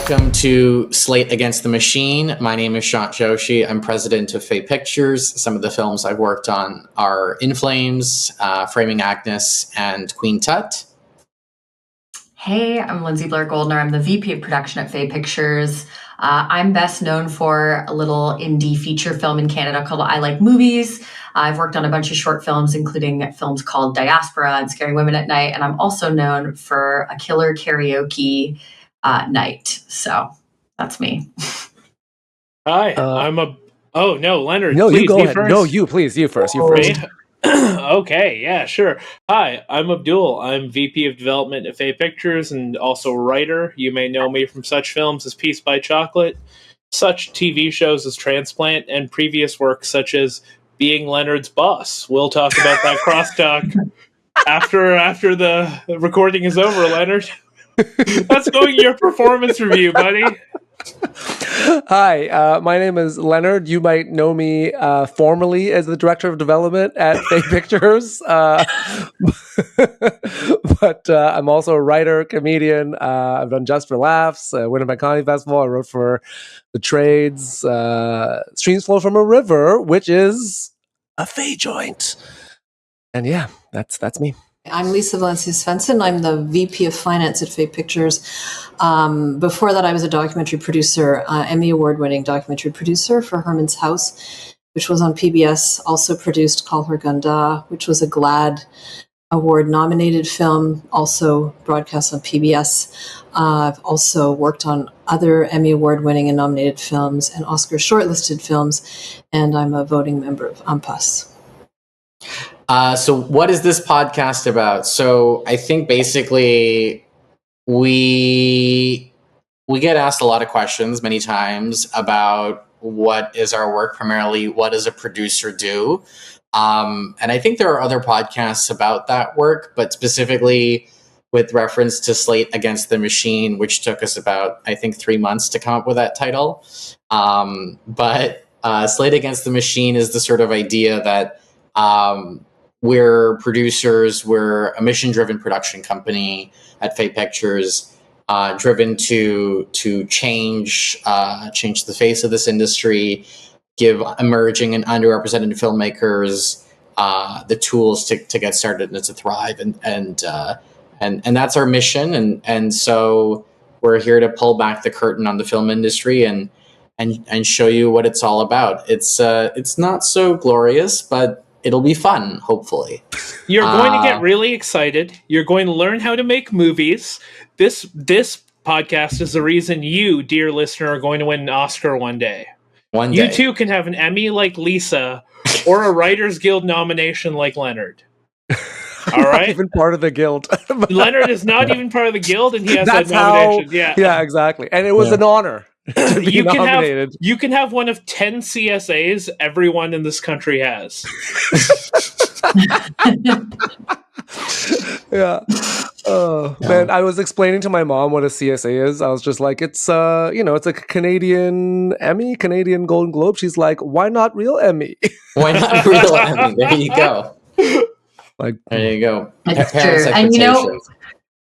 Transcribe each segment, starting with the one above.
Welcome to Slate Against the Machine. My name is Shant Joshi. I'm president of Fae Pictures. Some of the films I've worked on are In Flames, Framing Agnes, and Queen Tut. Hey, I'm Lindsay Blair Goldner. I'm the VP of production at Fae Pictures. I'm best known for a little indie feature film in Canada called I Like Movies. I've worked on a bunch of short films, including films called Diaspora and Scaring Women at Night. And I'm also known for a killer karaoke night. So that's me. Hi, Oh, no, Leonard. No, please, you go ahead. first. No, you, please. You first. You first. Okay, yeah, sure. Hi, I'm Abdul. I'm VP of Development at Fae Pictures and also a writer. You may know me from such films as Peace by Chocolate, such TV shows as Transplant, and previous work such as Being Leonard's Boss. We'll talk about that crosstalk after the recording is over, Leonard. Let's go to your performance review, buddy. Hi, my name is Leonard. You might know me formally as the director of development at Fae Pictures, but I'm also a writer, comedian. I've done Just for Laughs, Winnipeg Comedy Festival. I wrote for The Trades, Streams Flow from a River, which is a Fae joint. And yeah, that's me. I'm Lisa Valencia Svensson. I'm the VP of Finance at Fae Pictures. Before that, I was a documentary producer, Emmy Award-winning documentary producer for Herman's House, which was on PBS. Also produced Call Her Gunda, which was a GLAAD Award-nominated film, also broadcast on PBS. I've also worked on other Emmy Award-winning and nominated films and Oscar shortlisted films, and I'm a voting member of UMPUS. So what is this podcast about? So I think basically we get asked a lot of questions many times about what is our work, primarily what does a producer do? And I think there are other podcasts about that work, but specifically with reference to Slate Against the Machine, which took us about, I think, 3 months to come up with that title. But Slate Against the Machine is the sort of idea that we're producers, we're a mission-driven production company at Fae Pictures, driven to change the face of this industry, give emerging and underrepresented filmmakers the tools to get started and to thrive, and that's our mission. And so we're here to pull back the curtain on the film industry and show you what it's all about. It's not so glorious, but it'll be fun, hopefully. You're going to get really excited. You're going to learn how to make movies. This podcast is the reason you, dear listener, are going to win an Oscar one day. One day. You too can have an Emmy like Lisa or a Writers Guild nomination like Leonard. All right? Not even part of the guild. Leonard is not even part of the guild, and he has That's a nomination. Yeah, exactly. And it was an honor. You can have one of 10 CSAs everyone in this country has. Yeah. Oh man, I was explaining to my mom what a CSA is. I was just like, it's it's a Canadian Emmy, Canadian Golden Globe. She's like, why not real Emmy? Why not real Emmy? There you go. There you go. It's true. And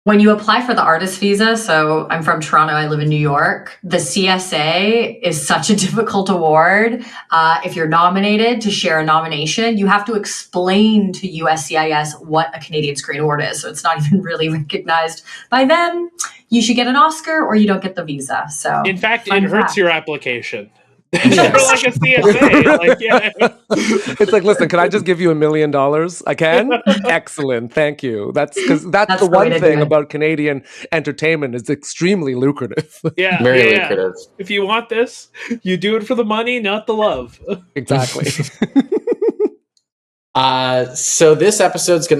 when you apply for the artist visa, so I'm from Toronto, I live in New York, the CSA is such a difficult award. If you're nominated to share a nomination, you have to explain to USCIS what a Canadian Screen Award is. So it's not even really recognized by them. You should get an Oscar or you don't get the visa. So in fact, it hurts your application. It's like a CSA. It's like, listen, can I just give you $1 million? I can? Excellent. Thank you. That's the one thing about Canadian entertainment is extremely lucrative. Yeah. Very lucrative. If you want this, you do it for the money, not the love. Exactly. So this episode's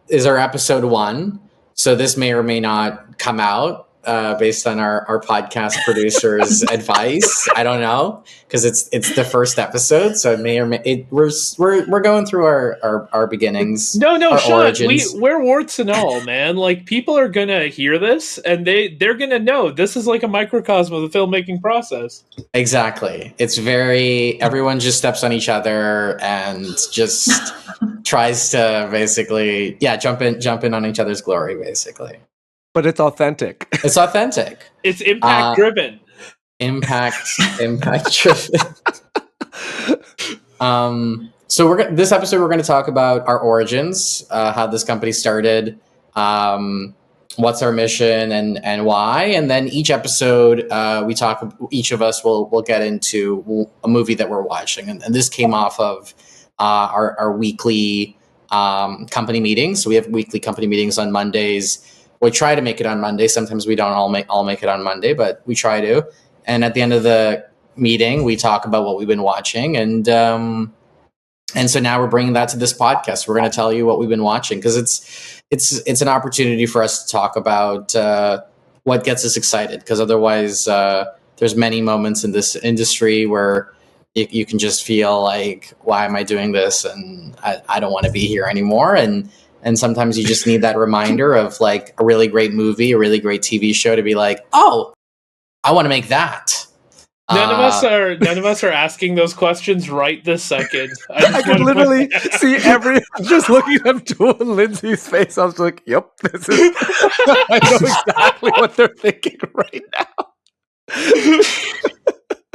is our episode 1. So this may or may not come out. Based on our podcast producer's advice, I don't know, because it's the first episode, so it may or may we're going through our beginnings. No, Sean, we're warts and all, man. Like, people are gonna hear this and they're gonna know this is like a microcosm of the filmmaking process. Exactly. It's everyone just steps on each other and just tries to basically jump in on each other's glory, basically. But it's authentic. It's authentic. It's impact driven. Impact driven. So this episode we're going to talk about our origins, how this company started, what's our mission and why, and then each episode each of us will get into a movie that we're watching, and this came off of our weekly company meetings. So we have weekly company meetings on Mondays. We try to make it on Monday. Sometimes we don't all make it on Monday, but we try to. And at the end of the meeting, we talk about what we've been watching, and so now we're bringing that to this podcast. We're going to tell you what we've been watching, because it's an opportunity for us to talk about what gets us excited. Because otherwise, there's many moments in this industry where you can just feel like, why am I doing this? And I don't want to be here anymore. And sometimes you just need that reminder of like a really great movie, a really great TV show to be like, oh, I want to make that. None of us are asking those questions right this second. I could literally see just looking at Abdul and Lindsay's face. I was like, yep, this is I know exactly what they're thinking right now.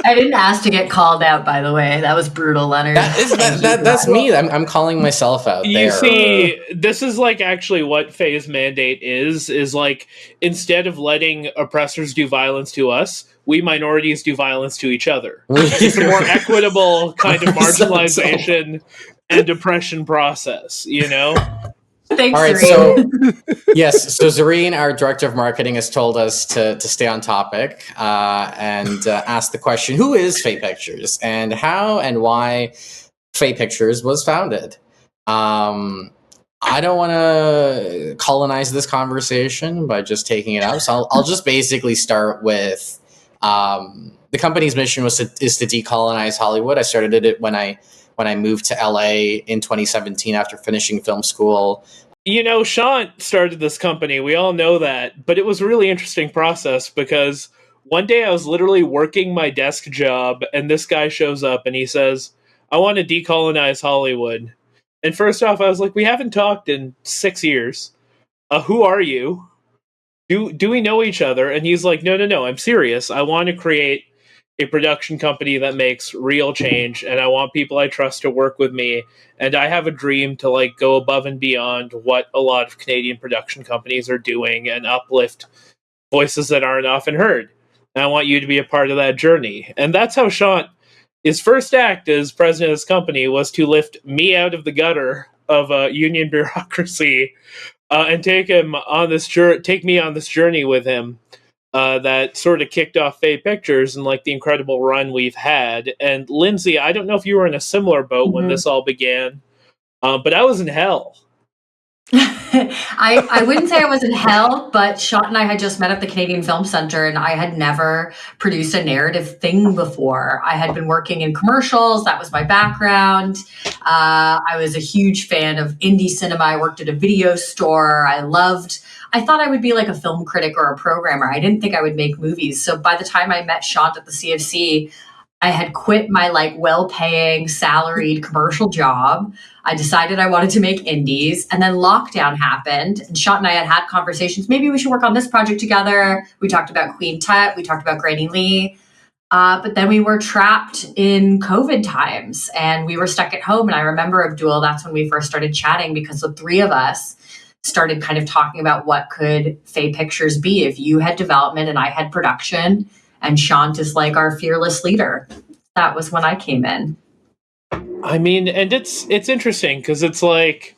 I didn't ask to get called out, by the way. That was brutal, Leonard. That's me. I'm calling myself out there. You see, this is like actually what Faye's mandate is like, instead of letting oppressors do violence to us, we minorities do violence to each other. It's a more equitable kind of marginalization and oppression process, you know? Thanks, all right, Zareen. Yes, so Zareen, our director of marketing, has told us to stay on topic and ask the question, who is Fae Pictures, and how and why Fae Pictures was founded? I don't want to colonize this conversation by just taking it out, so I'll just basically start with the company's mission is to decolonize Hollywood. I started it when I moved to LA in 2017 after finishing film school. You know, Shant started this company. We all know that. But it was a really interesting process, because one day I was literally working my desk job and this guy shows up and he says, I want to decolonize Hollywood. And first off, I was like, we haven't talked in 6 years. Who are you? Do we know each other? And he's like, no, I'm serious. I want to create a production company that makes real change, and I want people I trust to work with me, and I have a dream to like go above and beyond what a lot of Canadian production companies are doing and uplift voices that aren't often heard. And I want you to be a part of that journey. And that's how Shant, his first act as president of this company was to lift me out of the gutter of union bureaucracy and take me on this journey with him. That sort of kicked off Fae Pictures and like the incredible run we've had. And Lindsay, I don't know if you were in a similar boat when this all began, but I was in hell. I wouldn't say I was in hell, but Shant and I had just met at the Canadian Film Centre, and I had never produced a narrative thing before. I had been working in commercials. That was my background. I was a huge fan of indie cinema. I worked at a video store. I thought I would be like a film critic or a programmer. I didn't think I would make movies. So by the time I met Shant at the CFC, I had quit my like well-paying salaried commercial job. I decided I wanted to make indies, and then lockdown happened, and Shant and I had conversations. Maybe we should work on this project together. We talked about Queen Tut. We talked about Granny Lee. But then we were trapped in COVID times and we were stuck at home. And I remember, Abdul, that's when we first started chatting, because the three of us started kind of talking about what could Fae Pictures be if you had development and I had production, and Shant is like our fearless leader. That was when I came in. I mean, and it's interesting because it's like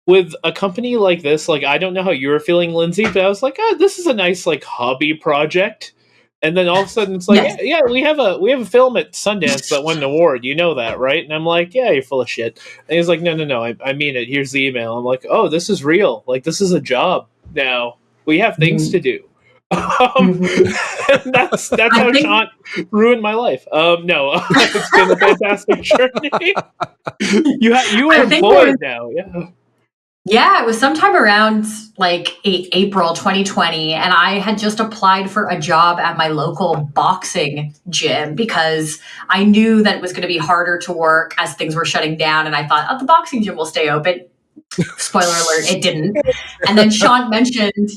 with a company like this, like I don't know how you were feeling, Lindsay, but I was like, this is a nice like hobby project. And then all of a sudden it's like, yeah, we have a film at Sundance that won an award. You know that, right? And I'm like, yeah, you're full of shit. And he's like, no, I mean it. Here's the email. I'm like, oh, this is real. Like, this is a job now. We have things to do. That's how Shant ruined my life. No, it's been a fantastic journey. You were employed now, yeah. Yeah, it was sometime around like April 2020, and I had just applied for a job at my local boxing gym because I knew that it was going to be harder to work as things were shutting down, and I thought, the boxing gym will stay open. Spoiler alert, it didn't. And then Shant mentioned,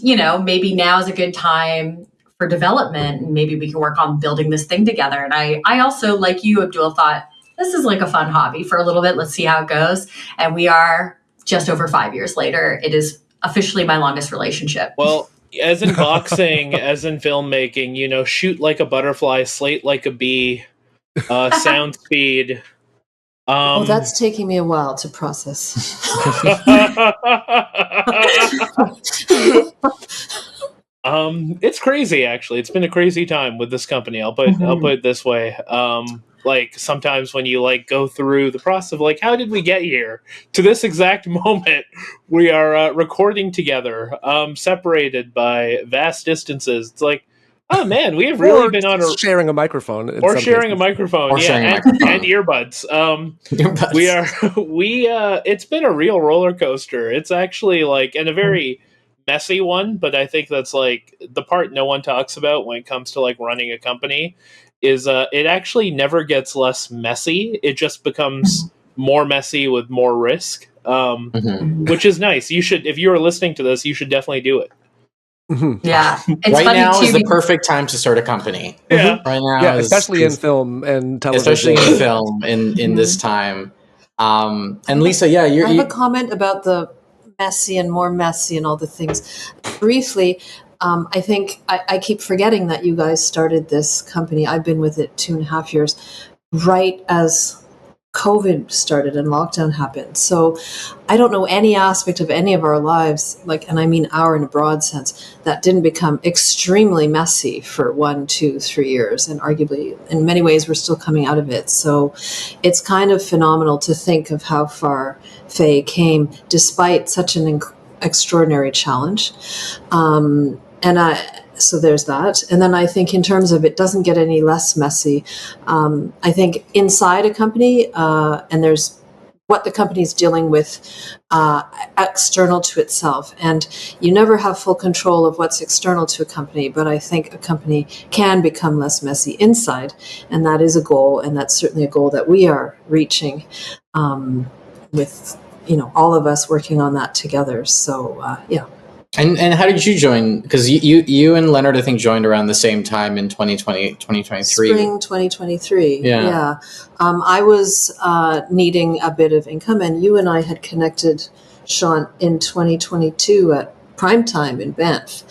maybe now is a good time for development, and maybe we can work on building this thing together. And I also, like you, Abdul, thought this is like a fun hobby for a little bit. Let's see how it goes. And we are just over 5 years later. It is officially my longest relationship. Well, as in boxing, as in filmmaking, shoot like a butterfly, slate like a bee, sound speed. That's taking me a while to process. It's crazy, actually. It's been a crazy time with this company. I'll put it this way. Like sometimes when you go through the process of how did we get here to this exact moment? We are recording together, separated by vast distances. It's like, oh man, we have really been on sharing a microphone, or sharing a microphone, and earbuds. It's been a real roller coaster. It's actually and a very messy one, but I think that's the part no one talks about when it comes to running a company is it actually never gets less messy. It just becomes more messy with more risk, which is nice. You should, if you are listening to this, you should definitely do it. Yeah, it's right now is the perfect time to start a company. Yeah, right now, especially in film and television. Especially in film in this time. And Lisa, I have a comment about the messy and more messy and all the things. Briefly, I think I keep forgetting that you guys started this company. I've been with it 2.5 years, right as COVID started and lockdown happened. So I don't know any aspect of any of our lives, and I mean our in a broad sense, that didn't become extremely messy for 1, 2, 3 years. And arguably, in many ways, we're still coming out of it. So it's kind of phenomenal to think of how far Fae came despite such an extraordinary challenge. So there's that. And then I think in terms of it doesn't get any less messy. I think inside a company, and there's what the company is dealing with external to itself. And you never have full control of what's external to a company, but I think a company can become less messy inside. And that is a goal. And that's certainly a goal that we are reaching with, all of us working on that together. So, yeah. And how did you join? Because you and Leonard, I think, joined around the same time in 2023. Spring 2023. Yeah. I was needing a bit of income, and you and I had connected, Shant, in 2022 at primetime in Banff.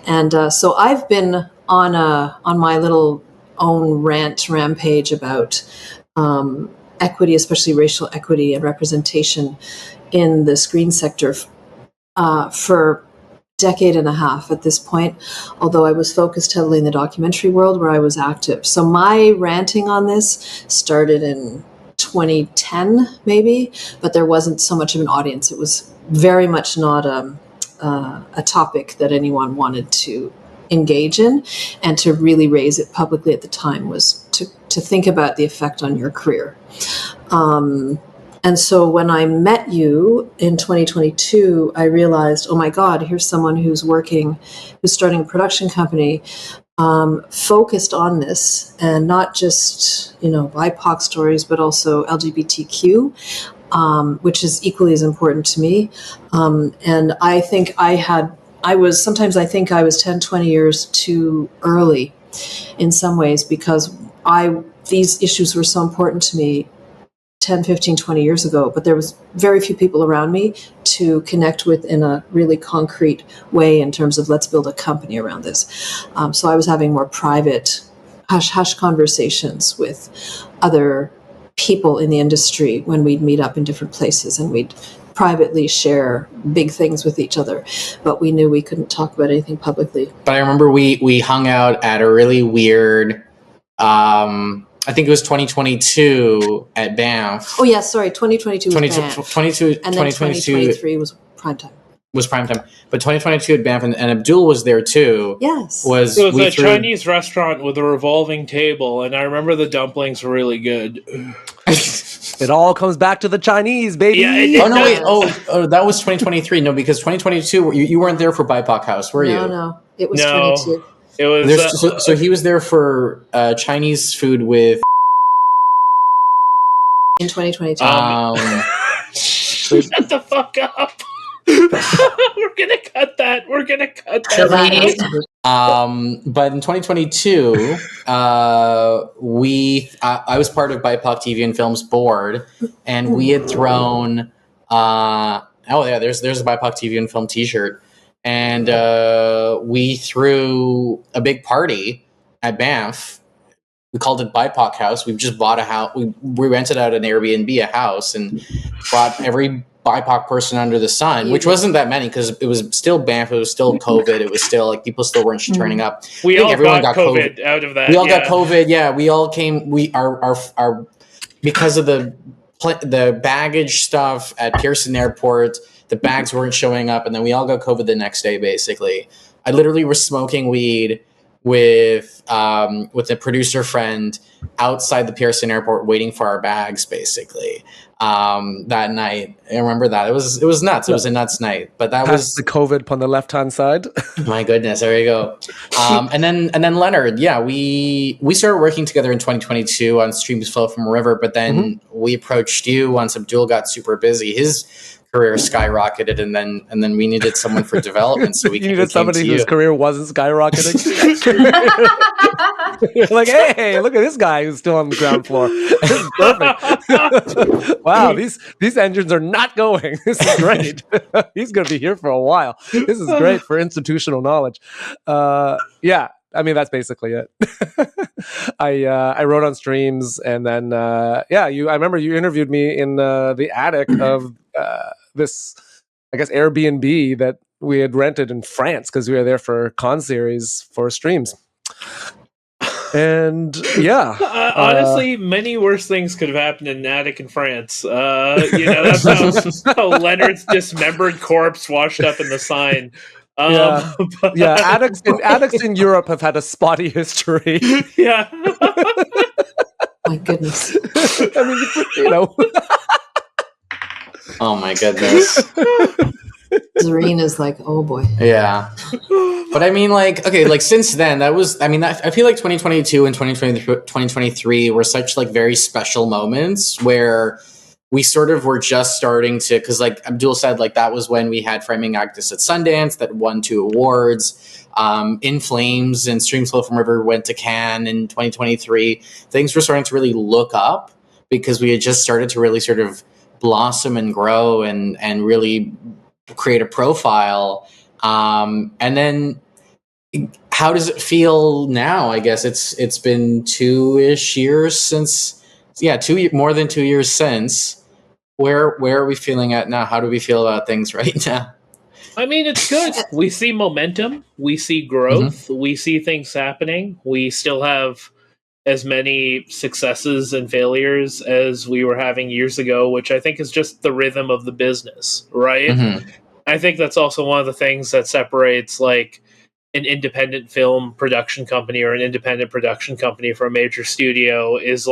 And so I've been on my little own rampage about equity, especially racial equity and representation in the screen sector for decade and a half at this point, although I was focused heavily in the documentary world where I was active. So my ranting on this started in 2010, maybe, but there wasn't so much of an audience. It was very much not a topic that anyone wanted to engage in, and to really raise it publicly at the time was to think about the effect on your career. And so when I met you in 2022, I realized, oh my God, here's someone who's starting a production company, focused on this, and not just, BIPOC stories, but also LGBTQ, which is equally as important to me. And I think sometimes I think I was 10, 20 years too early in some ways, because these issues were so important to me 10, 15, 20 years ago, but there was very few people around me to connect with in a really concrete way in terms of let's build a company around this. So I was having more private hush-hush conversations with other people in the industry when we'd meet up in different places, and we'd privately share big things with each other, but we knew we couldn't talk about anything publicly. But I remember we hung out at a really weird I think it was 2022 at Banff. Oh, yeah, sorry, 2022 was Banff. 2022, and then 2023 was primetime. But 2022 at Banff, and Abdul was there too. Yes. It was a Chinese restaurant with a revolving table, and I remember the dumplings were really good. It all comes back to the Chinese, baby. Yeah, wait. Oh, that was 2023. No, because 2022, you weren't there for BIPOC House, were you? No, it was 22. It was so he was there for Chinese food with in 2022. Shut the fuck up. We're gonna cut that. We're gonna cut that. But in 2022, I was part of BIPOC TV and Films board, and we had thrown. There's a BIPOC TV and Film T-shirt, and we threw a big party at Banff. We called it BIPOC House. We've just bought a house. We rented out an Airbnb, a house, and brought every BIPOC person under the sun, which wasn't that many because it was still Banff. It was still COVID. It was still like people still weren't turning up. We all got COVID out of that. We all got COVID. Yeah, we all came. We our because of the baggage stuff at Pearson Airport. The bags weren't showing up, and then we all got COVID the next day. Basically, I literally was smoking weed with a producer friend outside the Pearson Airport waiting for our bags, basically. That night, I remember that it was nuts. It was a nuts night, but that was the COVID on the left hand side. My goodness, there you go. And then Leonard, yeah, we started working together in 2022 on Streams Flow from a River, but then we approached you once Abdul got super busy. His career skyrocketed, and then we needed someone for development, so we needed somebody whose career wasn't skyrocketing. Like, hey, look at this guy who's still on the ground floor. This is perfect. Wow, these engines are not going. This is great. He's going to be here for a while. This is great for institutional knowledge. Yeah. I mean, that's basically it. I wrote on streams, and then I remember you interviewed me in the attic of this, I guess, Airbnb that we had rented in France because we were there for Canneseries for streams. And yeah, honestly, many worse things could have happened in an attic in France. That's how Leonard's dismembered corpse washed up in the sign. Attics in Europe have had a spotty history. Yeah. My goodness. I mean, Oh my goodness. Zareen is like, oh boy. Yeah. But I mean, since then, I feel like 2022 and 2023 were such very special moments where we sort of were just starting to, because like Abdul said, that was when we had Framing Agnes at Sundance that won 2 awards. In Flames and Streams Flow from River went to Cannes in 2023. Things were starting to really look up because we had just started to really sort of blossom and grow and really create a profile. And then how does it feel now? I guess it's been 2-ish years since, more than 2 years since. Where are we feeling at now? How do we feel about things right now? I mean, it's good. We see momentum. We see growth. We see things happening. We still have as many successes and failures as we were having years ago, which I think is just the rhythm of the business, right? I think that's also one of the things that separates an independent film production company or an independent production company from a major studio is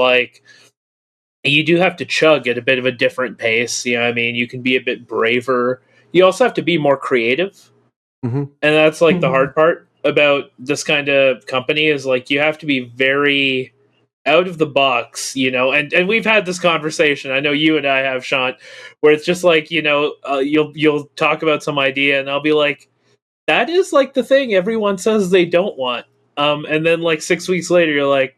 you do have to chug at a bit of a different pace. You know what I mean? You can be a bit braver. You also have to be more creative. And that's the hard part about this kind of company is you have to be very out of the box, and we've had this conversation. I know you and I have, Shant, where it's just you'll talk about some idea and I'll be like, that is the thing everyone says they don't want. And then 6 weeks later, you're like,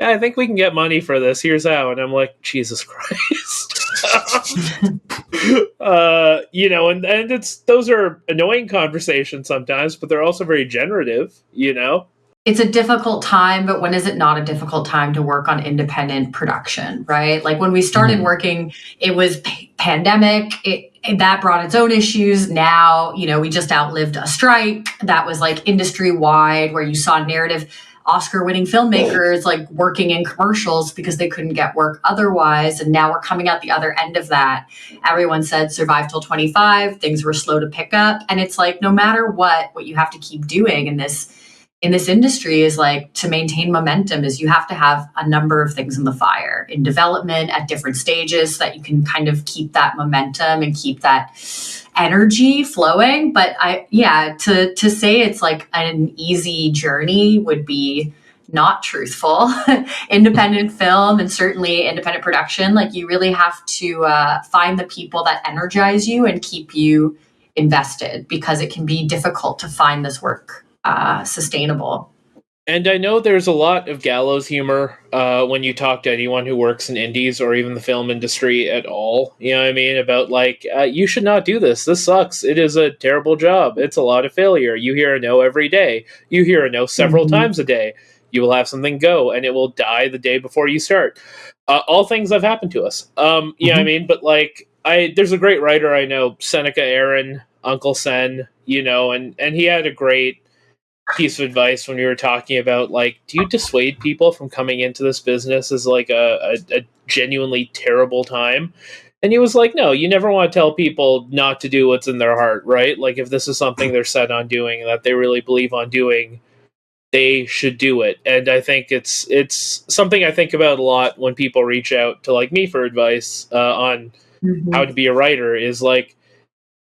yeah, I think we can get money for this. Here's how. And I'm like, Jesus Christ. And those are annoying conversations sometimes, but they're also very generative, It's a difficult time, but when is it not a difficult time to work on independent production, right? When we started working, it was pandemic. That brought its own issues. Now, we just outlived a strike that was industry wide, where you saw narrative Oscar-winning filmmakers working in commercials because they couldn't get work otherwise. And now we're coming out the other end of that. Everyone said survive till 25. Things were slow to pick up. And it's no matter what you have to keep doing in this industry is to maintain momentum is you have to have a number of things in the fire in development at different stages so that you can kind of keep that momentum and keep that energy flowing. But to say it's an easy journey would be not truthful. Independent film and certainly independent production, like you really have to find the people that energize you and keep you invested, because it can be difficult to find this work sustainable. And I know there's a lot of gallows humor when you talk to anyone who works in indies or even the film industry at all. You know what I mean? About like, you should not do this. This sucks. It is a terrible job. It's a lot of failure. You hear a no every day. You hear a no several times a day. You will have something go and it will die the day before you start. All things have happened to us. You know what I mean? But like, there's a great writer I know, Seneca Aaron, Uncle Sen, you know, and he had a great piece of advice when we were talking about like, do you dissuade people from coming into this business as like a genuinely terrible time? And he was like, no, you never want to tell people not to do what's in their heart, right? Like if this is something they're set on doing and that they really believe on doing, they should do it. And I think it's something I think about a lot when people reach out to like me for advice on how to be a writer, is like,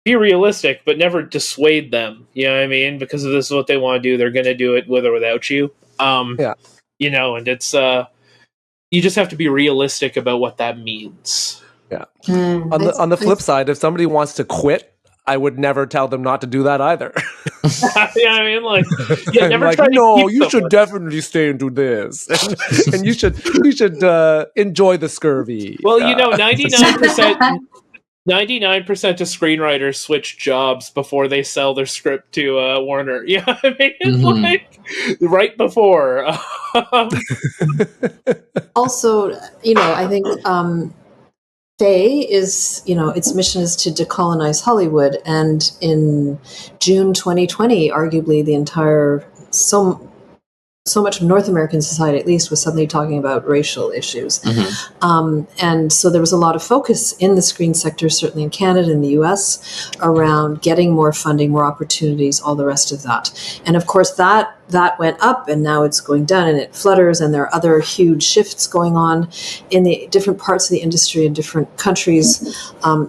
be realistic, but never dissuade them. You know what I mean? Because if this is what they want to do, they're going to do it with or without you. You know, and it's you just have to be realistic about what that means. Yeah. On the flip side, if somebody wants to quit, I would never tell them not to do that either. Yeah, I mean, like, yeah, never like, try to no, you someone. should definitely stay and do this, and you should enjoy the scurvy. Well, you know, 99% of screenwriters switch jobs before they sell their script to Warner. Yeah, I mean, like right before. Also, you know, I think Fae is, you know, its mission is to decolonize Hollywood. And in June 2020, arguably the entire, so much of North American society, at least, was suddenly talking about racial issues. And so there was a lot of focus in the screen sector, certainly in Canada and the US, around getting more funding, more opportunities, all the rest of that. And of course, that went up and now it's going down and it flutters, and there are other huge shifts going on in the different parts of the industry in different countries.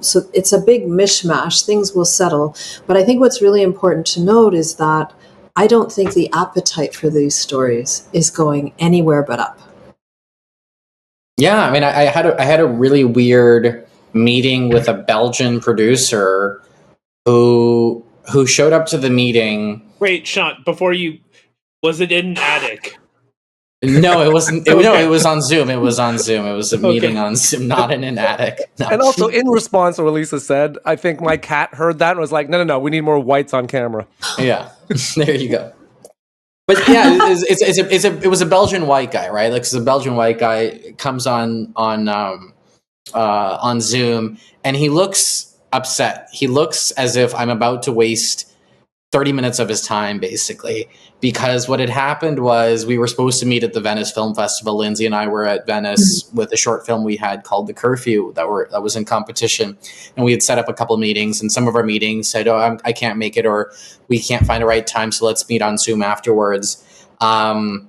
So it's a big mishmash. Things will settle. But I think what's really important to note is that I don't think the appetite for these stories is going anywhere but up. Yeah, I mean, I had a really weird meeting with a Belgian producer who showed up to the meeting. Wait, Shant, was it in an attic? No, it wasn't. No, it was on Zoom. It was on Zoom. It was a meeting on Zoom, not in an attic. No. And also, in response to what Lisa said, I think my cat heard that and was like, no, we need more whites on camera. Yeah, there you go. But yeah, it was a Belgian white guy, right? Like, so the Belgian white guy comes on Zoom, and he looks upset. He looks as if I'm about to waste 30 minutes of his time, basically, because what had happened was we were supposed to meet at the Venice Film Festival. Lindsay and I were at Venice with a short film we had called The Curfew that was in competition, and we had set up a couple of meetings, and some of our meetings said, "Oh, I can't make it," or "We can't find a right time, so let's meet on Zoom afterwards." And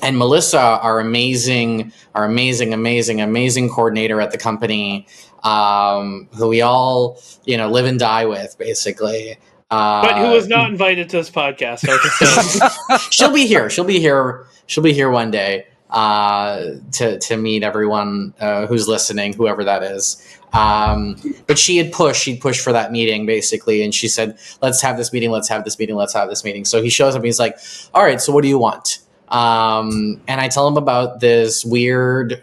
Melissa, our amazing coordinator at the company, who we all live and die with, basically. But who was not invited to this podcast? She'll be here. She'll be here one day to meet everyone who's listening, whoever that is. But she'd pushed for that meeting, basically, and she said, "Let's have this meeting. Let's have this meeting. Let's have this meeting." So he shows up and he's like, "All right, so what do you want?" And I tell him about this weird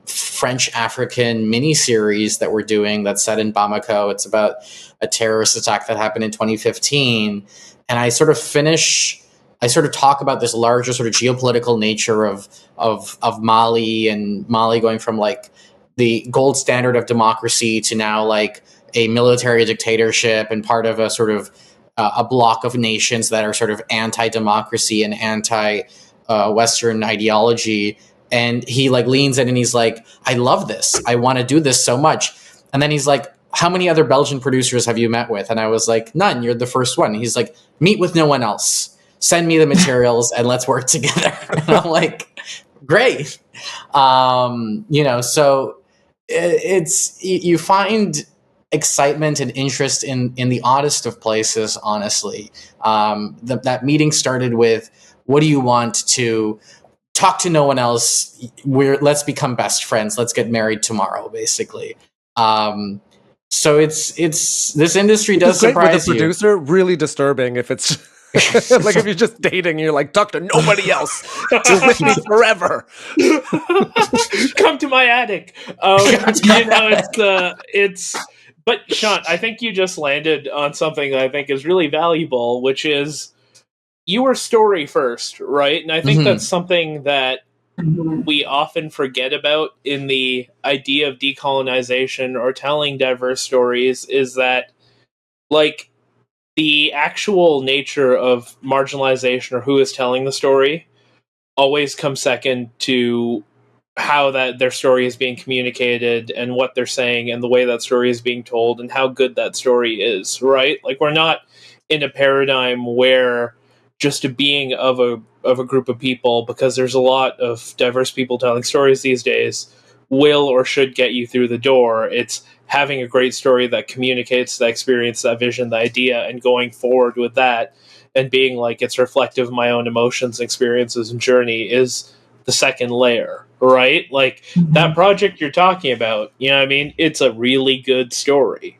French African miniseries that we're doing that's set in Bamako. It's about a terrorist attack that happened in 2015. And I sort of talk about this larger sort of geopolitical nature of Mali, and Mali going from like the gold standard of democracy to now like a military dictatorship and part of a sort of a block of nations that are sort of anti-democracy and anti-Western ideology. And he like leans in and he's like, "I love this. I want to do this so much." And then he's like, "How many other Belgian producers have you met with?" And I was like, "None. You're the first one." He's like, "Meet with no one else. Send me the materials and let's work together." And I'm like, "Great." So it's, you find excitement and interest in the oddest of places, honestly. That meeting started with, what do you want to talk to no one else? Let's become best friends. Let's get married tomorrow, basically. So it's this industry does great surprise with the producer, really disturbing if it's like if you're just dating, you're like, talk to nobody else. You're with me forever. Come to my attic. It's. But Shant, I think you just landed on something that I think is really valuable, which is you were story first, right? And I think that's something that we often forget about in the idea of decolonization or telling diverse stories, is that, like, the actual nature of marginalization or who is telling the story always comes second to how that their story is being communicated and what they're saying and the way that story is being told and how good that story is, right? Like, we're not in a paradigm where just a being of a group of people, because there's a lot of diverse people telling stories these days, will or should get you through the door. It's having a great story that communicates that experience, that vision, the idea, and going forward with that and being like, it's reflective of my own emotions, experiences, and journey is the second layer, right? Like, that project you're talking about, you know what I mean? It's a really good story.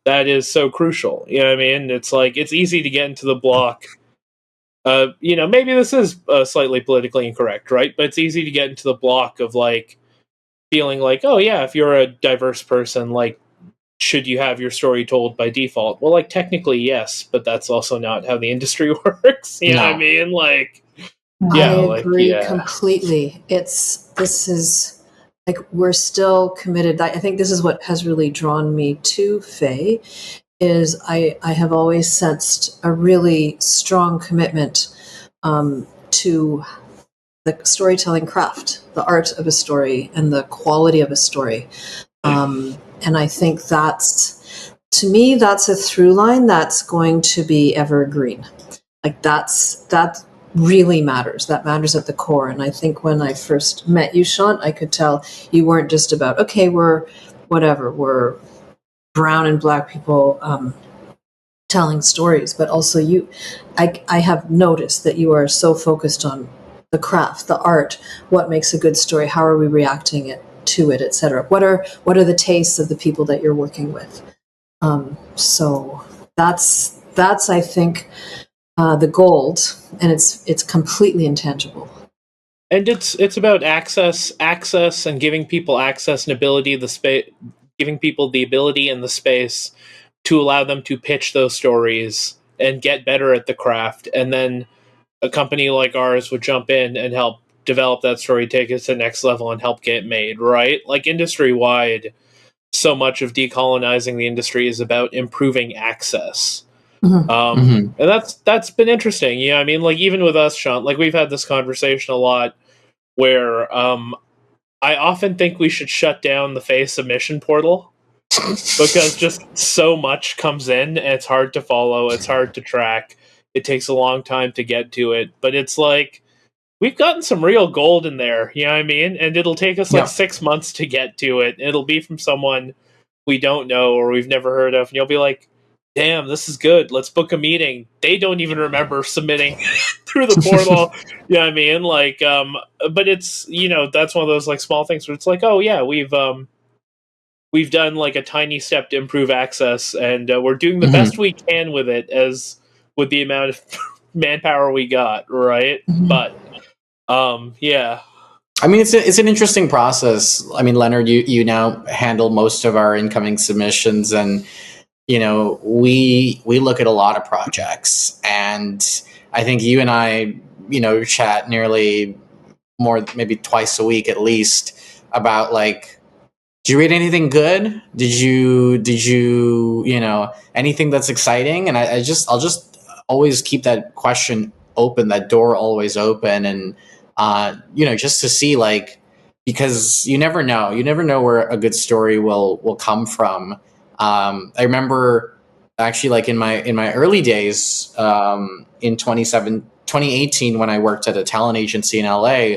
That is so crucial. You know what I mean? It's like, it's easy to get into the block. Maybe this is slightly politically incorrect, right? But it's easy to get into the block of, like, feeling like, oh yeah, if you're a diverse person, like, should you have your story told by default? Well, like, technically yes, but that's also not how the industry works. You know what I mean? Like, yeah, I agree completely. This is like, we're still committed. I think this is what has really drawn me to Fae, is I have always sensed a really strong commitment to the storytelling craft, the art of a story, and the quality of a story. And I think to me, that's a through line that's going to be evergreen. Like, that really matters. That matters at the core. And I think when I first met you, Shant, I could tell you weren't just about, okay, we're brown and black people telling stories, but also I have noticed that you are so focused on the craft, the art, what makes a good story, how are we reacting to it, etc. What are the tastes of the people that you're working with? So that's I think the gold, and it's completely intangible. And it's about access, and giving people access and ability, giving people the ability and the space to allow them to pitch those stories and get better at the craft. And then a company like ours would jump in and help develop that story, take it to the next level, and help get it made, right? Like, industry-wide, so much of decolonizing the industry is about improving access. And that's been interesting. You know what I mean? Like, even with us, Shant, like, we've had this conversation a lot where I often think we should shut down the Fae submission portal because just so much comes in and it's hard to follow, it's hard to track, it takes a long time to get to it. But it's like, we've gotten some real gold in there, you know what I mean? And it'll take us like 6 months to get to it. It'll be from someone we don't know or we've never heard of, and you'll be like, damn, this is good, let's book a meeting. They don't even remember submitting through the portal. You know what I mean? Like, but it's, that's one of those, like, small things where it's like, oh yeah, we've done like a tiny step to improve access, and we're doing the best we can with it, as with the amount of manpower we got, right? But yeah, I mean, it's an interesting process. I mean, Leonard, you now handle most of our incoming submissions, and we look at a lot of projects, and I think you and I, chat nearly more, maybe twice a week at least, about, like, did you read anything good? Did you anything that's exciting? And I'll just always keep that question open, that door always open, and just to see, like, because you never know where a good story will come from. I remember actually, like, in my early days, in 2018, when I worked at a talent agency in LA,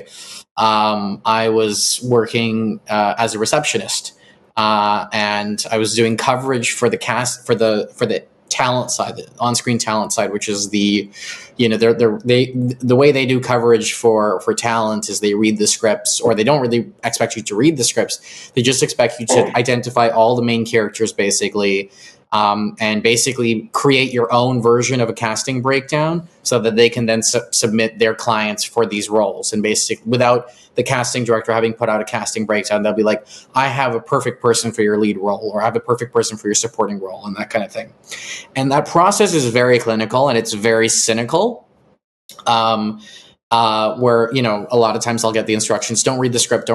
I was working as a receptionist and I was doing coverage for the cast for the talent side, the on-screen talent side, which is the way they do coverage for talent is they read the scripts, or they don't really expect you to read the scripts. They just expect you to identify all the main characters, basically, and basically create your own version of a casting breakdown so that they can then submit their clients for these roles. And basically, without the casting director having put out a casting breakdown, they'll be like, I have a perfect person for your lead role, or I have a perfect person for your supporting role, and that kind of thing. And that process is very clinical and it's very cynical. Where, a lot of times I'll get the instructions, don't read the script,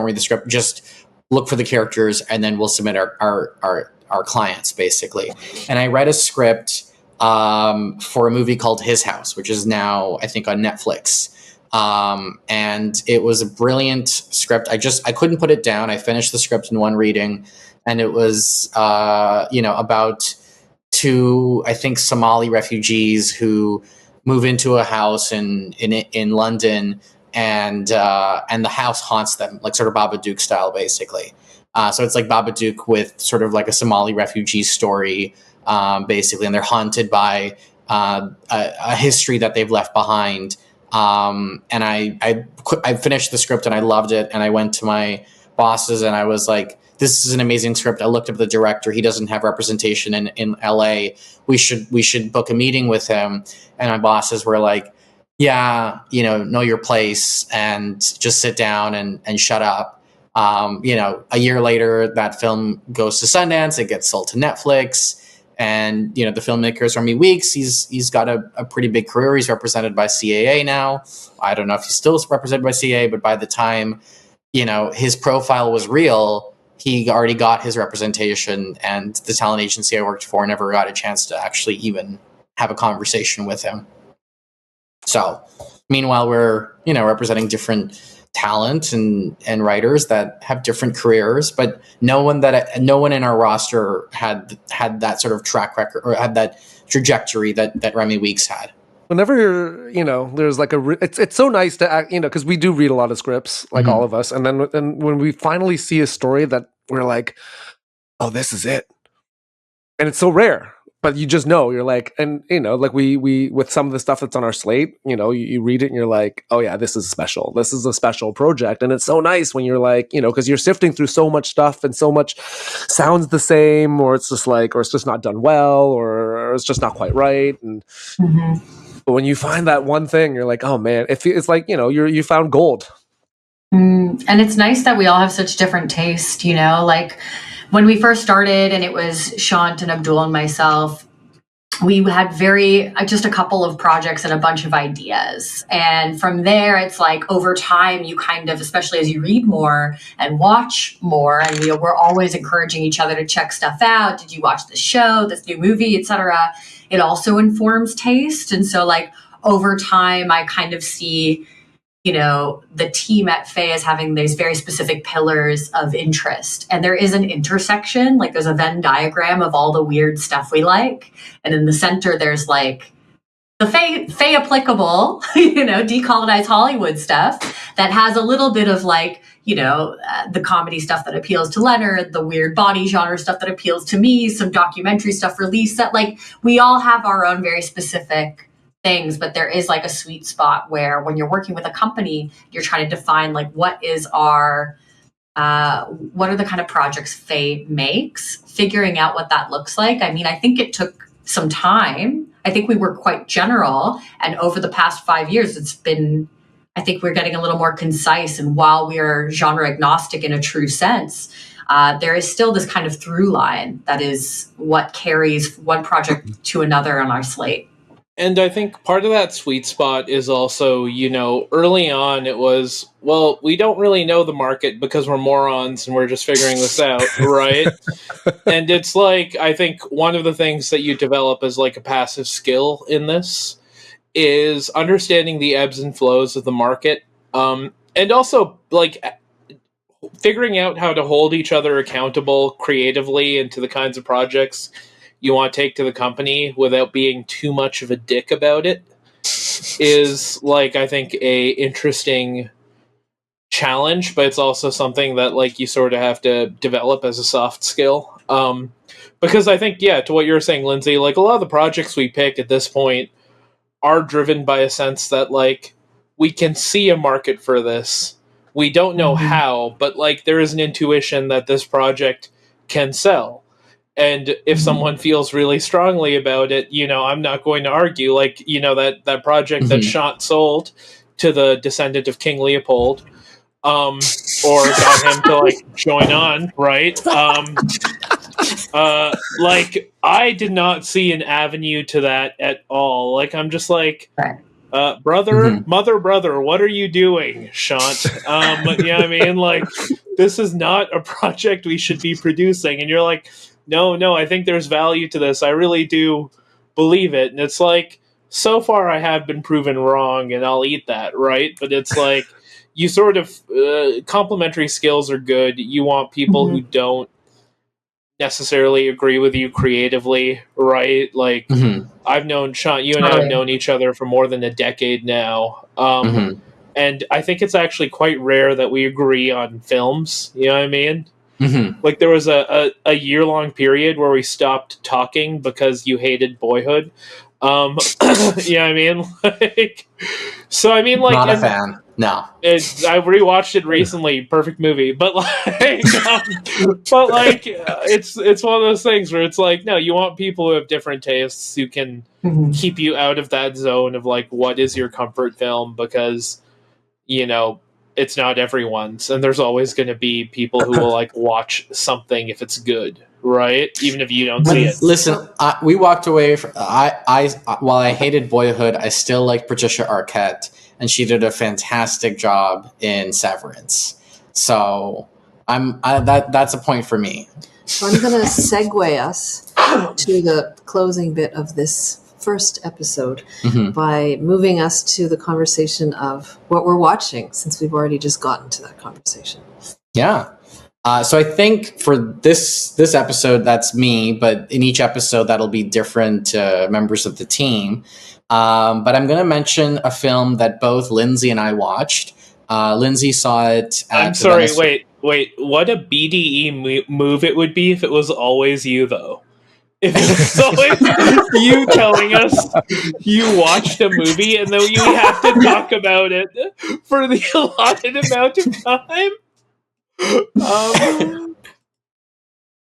just look for the characters, and then we'll submit our clients, basically. And I read a script for a movie called His House, which is now, I think, on Netflix. And it was a brilliant script. I couldn't put it down. I finished the script in one reading, and it was, about two, I think, Somali refugees who move into a house in London, and the house haunts them, like sort of Babadook style, basically. So it's like Babadook with sort of like a Somali refugee story, basically, and they're haunted by a history that they've left behind. And I finished the script and I loved it, and I went to my bosses and I was like, this is an amazing script. I looked up the director. He doesn't have representation in LA. We should book a meeting with him. And my bosses were like, yeah, know your place and just sit down and shut up. A year later, that film goes to Sundance. It gets sold to Netflix. And, the filmmaker is Remy Weeks. He's got a pretty big career. He's represented by CAA now. I don't know if he's still represented by CAA, but by the time, his profile was real, he already got his representation, and the talent agency I worked for never got a chance to actually even have a conversation with him. So meanwhile, we're, representing different talent and writers that have different careers, but no one in our roster had that sort of track record or had that trajectory that Remy Weeks had. Whenever there's like it's so nice to act, because we do read a lot of scripts, like all of us, and then when we finally see a story that we're like, oh, this is it, and it's so rare. But you just know, you're like, and like we with some of the stuff that's on our slate, you read it and you're like, oh yeah, this is special. This is a special project, and it's so nice when you're like, because you're sifting through so much stuff and so much sounds the same, or it's just not done well, or it's just not quite right. And but when you find that one thing, you're like, oh man, it's like you found gold. And it's nice that we all have such different taste, like. When we first started, and it was Shant and Abdul and myself, we had just a couple of projects and a bunch of ideas. And from there, it's like over time, you kind of, especially as you read more and watch more, and we're always encouraging each other to check stuff out. Did you watch this show, this new movie, etc.? It also informs taste. And so like over time, I kind of see the team at Fae is having these very specific pillars of interest. And there is an intersection, like there's a Venn diagram of all the weird stuff we like. And in the center, there's like the Fae applicable, decolonize Hollywood stuff that has a little bit of like, the comedy stuff that appeals to Leonard, the weird body genre stuff that appeals to me, some documentary stuff released that like, we all have our own very specific things, but there is like a sweet spot where when you're working with a company, you're trying to define like what are the kind of projects Fae makes, figuring out what that looks like. I mean, I think it took some time. I think we were quite general, and over the past 5 years, I think we're getting a little more concise. And while we are genre agnostic in a true sense, there is still this kind of through line that is what carries one project to another on our slate. And I think part of that sweet spot is also, early on it was, well, we don't really know the market because we're morons and we're just figuring this out, right? And it's like, I think one of the things that you develop as like a passive skill in this is understanding the ebbs and flows of the market. And also like figuring out how to hold each other accountable creatively into the kinds of projects you want to take to the company without being too much of a dick about it is like, I think, a interesting challenge, but it's also something that like you sort of have to develop as a soft skill. Because I think, to what you're saying, Lindsay, like a lot of the projects we pick at this point are driven by a sense that like we can see a market for this. We don't know how, but like there is an intuition that this project can sell. And if someone feels really strongly about it, I'm not going to argue. Like, that project that Shant sold to the descendant of King Leopold, or got him to like join on, right? Like I did not see an avenue to that at all. Like I'm just like, brother, what are you doing, Shant? Yeah, I mean, like this is not a project we should be producing. And you're like, no, I think there's value to this. I really do believe it. And it's like, so far I have been proven wrong, and I'll eat that, right? But it's like, you sort of, complementary skills are good. You want people who don't necessarily agree with you creatively, right? Like, I've known Shant, you and I have known each other for more than a decade now. And I think it's actually quite rare that we agree on films, you know what I mean? Like there was a year-long period where we stopped talking because you hated Boyhood. Yeah, I mean, like, so I mean, like, not a fan. No, I rewatched it recently. Perfect movie, but like, it's one of those things where it's like, no, you want people who have different tastes who can keep you out of that zone of like, what is your comfort film? Because it's not everyone's, and there's always going to be people who will like watch something if it's good, right? Even if you don't see it. Listen, we walked away from. While I hated Boyhood, I still like Patricia Arquette, and she did a fantastic job in Severance. So that's a point for me. So I'm going to segue us to the closing bit of this first episode by moving us to the conversation of what we're watching, since we've already just gotten to that conversation. Yeah. So I think for this episode, that's me, but in each episode, that'll be different members of the team. But I'm going to mention a film that both Lindsay and I watched. Lindsay saw it at I'm sorry, wait. What a BDE move it would be if it was always you, though. If it's always you telling us you watched a movie and then you have to talk about it for the allotted amount of time.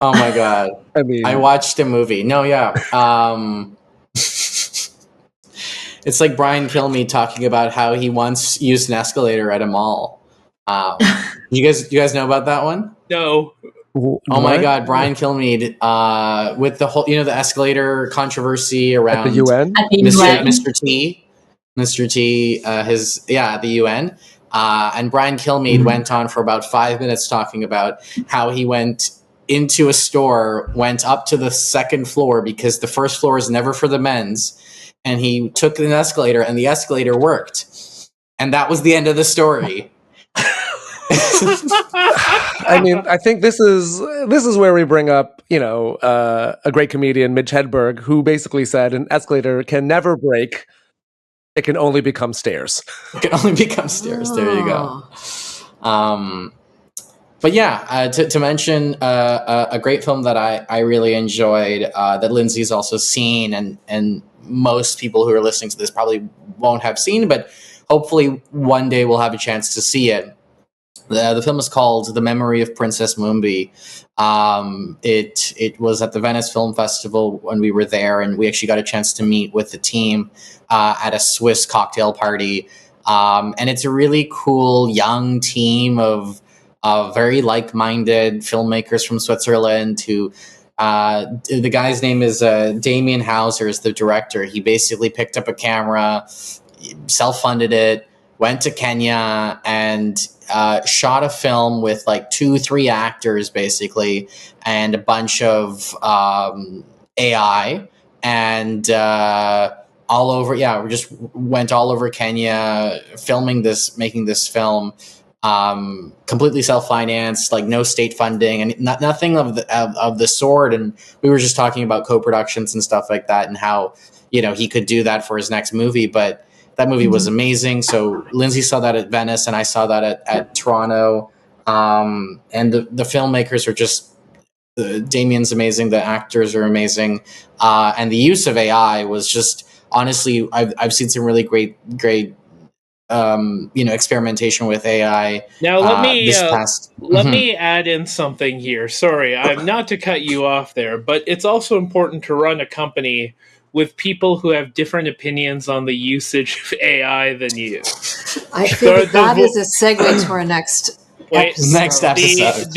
Oh my god! I mean, I watched a movie. No, yeah. It's like Brian Kilmeade talking about how he once used an escalator at a mall. You guys know about that one? No. Oh my god, Brian Kilmeade, with the whole, the escalator controversy around at the UN, Mr. T, at the UN, and Brian Kilmeade went on for about 5 minutes talking about how he went into a store, went up to the second floor because the first floor is never for the men's, and he took an escalator and the escalator worked, and that was the end of the story. I mean, I think this is where we bring up, a great comedian, Mitch Hedberg, who basically said an escalator can never break; it can only become stairs. It can only become stairs. There you go. But yeah, to mention a great film that I really enjoyed, that Lindsay's also seen, and most people who are listening to this probably won't have seen, but hopefully one day we'll have a chance to see it. The film is called The Memory of Princess Moonbi. It was at the Venice Film Festival when we were there, and we actually got a chance to meet with the team at a Swiss cocktail party. And it's a really cool young team of very like-minded filmmakers from Switzerland who the guy's name is Damien Hauser is the director. He basically picked up a camera, self-funded it, went to Kenya, and shot a film with like 2-3 actors basically, and a bunch of AI, and all over. Yeah, we just went all over Kenya making this film. Completely self-financed, like no state funding and nothing of the sort. And we were just talking about co-productions and stuff like that, and how he could do that for his next movie. But That movie was amazing. So Lindsay saw that at Venice, and I saw that at Toronto. And the filmmakers are just, Damien's amazing. The actors are amazing. And the use of AI was just, honestly, I've seen some really great experimentation with AI. Now let Mhm. me add in something here. Sorry, I'm not to cut you off there, but it's also important to run a company with people who have different opinions on the usage of AI than you. I feel that is a segue to our next episode. Next episode.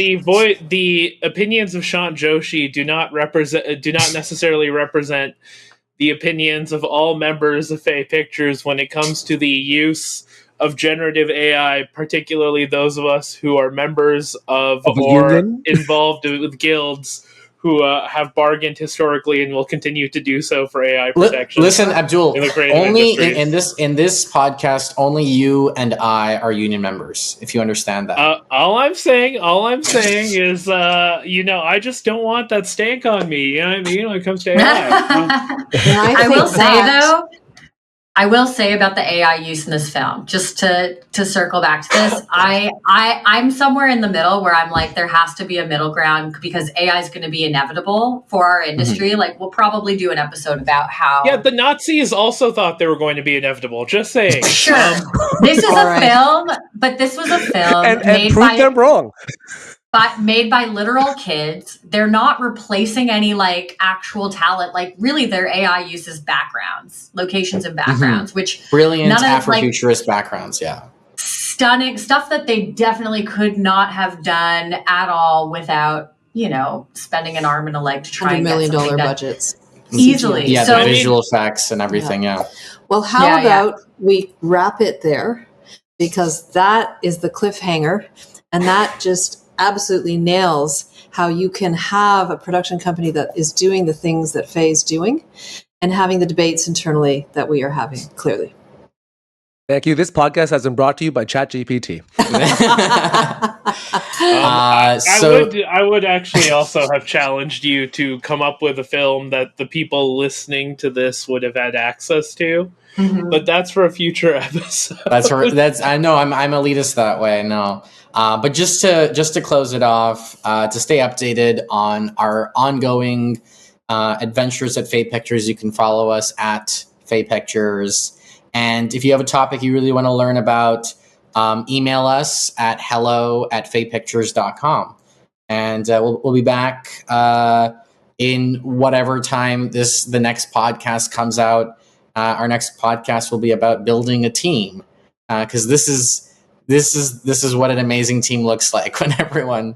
The opinions of Shant Joshi do not necessarily represent the opinions of all members of Fae Pictures when it comes to the use of generative AI, particularly those of us who are members of or union? involved with guilds who have bargained historically and will continue to do so for AI protection. Listen, Abdul, in the creative only industries. in this podcast, only you and I are union members, if you understand that. All I'm saying is, I just don't want that stank on me. You know what I mean? When it comes to AI. I will say about the AI use in this film, just to circle back to this, I'm somewhere in the middle where I'm like, there has to be a middle ground because AI is going to be inevitable for our industry. Mm-hmm. Like, we'll probably do an episode about how... Yeah, the Nazis also thought they were going to be inevitable, just saying. Sure. This is a film, but this was a film and prove them wrong. But made by literal kids. They're not replacing any like actual talent. Like, really, their AI uses backgrounds, locations and backgrounds, which brilliant Afrofuturist backgrounds. Yeah, stunning stuff that they definitely could not have done at all without spending an arm and a leg to try and get $1 million budgets easily. Yeah, the visual effects and everything. Yeah. Well, how about we wrap it there, because that is the cliffhanger, and that just absolutely nails how you can have a production company that is doing the things that Faye is doing and having the debates internally that we are having, clearly. Thank you. This podcast has been brought to you by ChatGPT. I would actually also have challenged you to come up with a film that the people listening to this would have had access to. Mm-hmm. But that's for a future episode. I know I'm elitist that way. No. But just to close it off, to stay updated on our ongoing adventures at Fae Pictures, you can follow us at Fae Pictures. And if you have a topic you really want to learn about, email us at hello@faepictures.com. And we'll be back in whatever time the next podcast comes out. Our next podcast will be about building a team, because this is what an amazing team looks like when everyone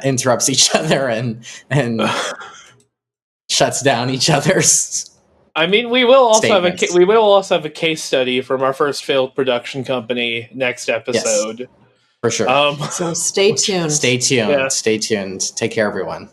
interrupts each other and shuts down each other's. I mean, we will also have a case study from our first failed production company next episode. Yes, for sure. So stay tuned. Stay tuned. Yeah. Stay tuned. Take care, everyone.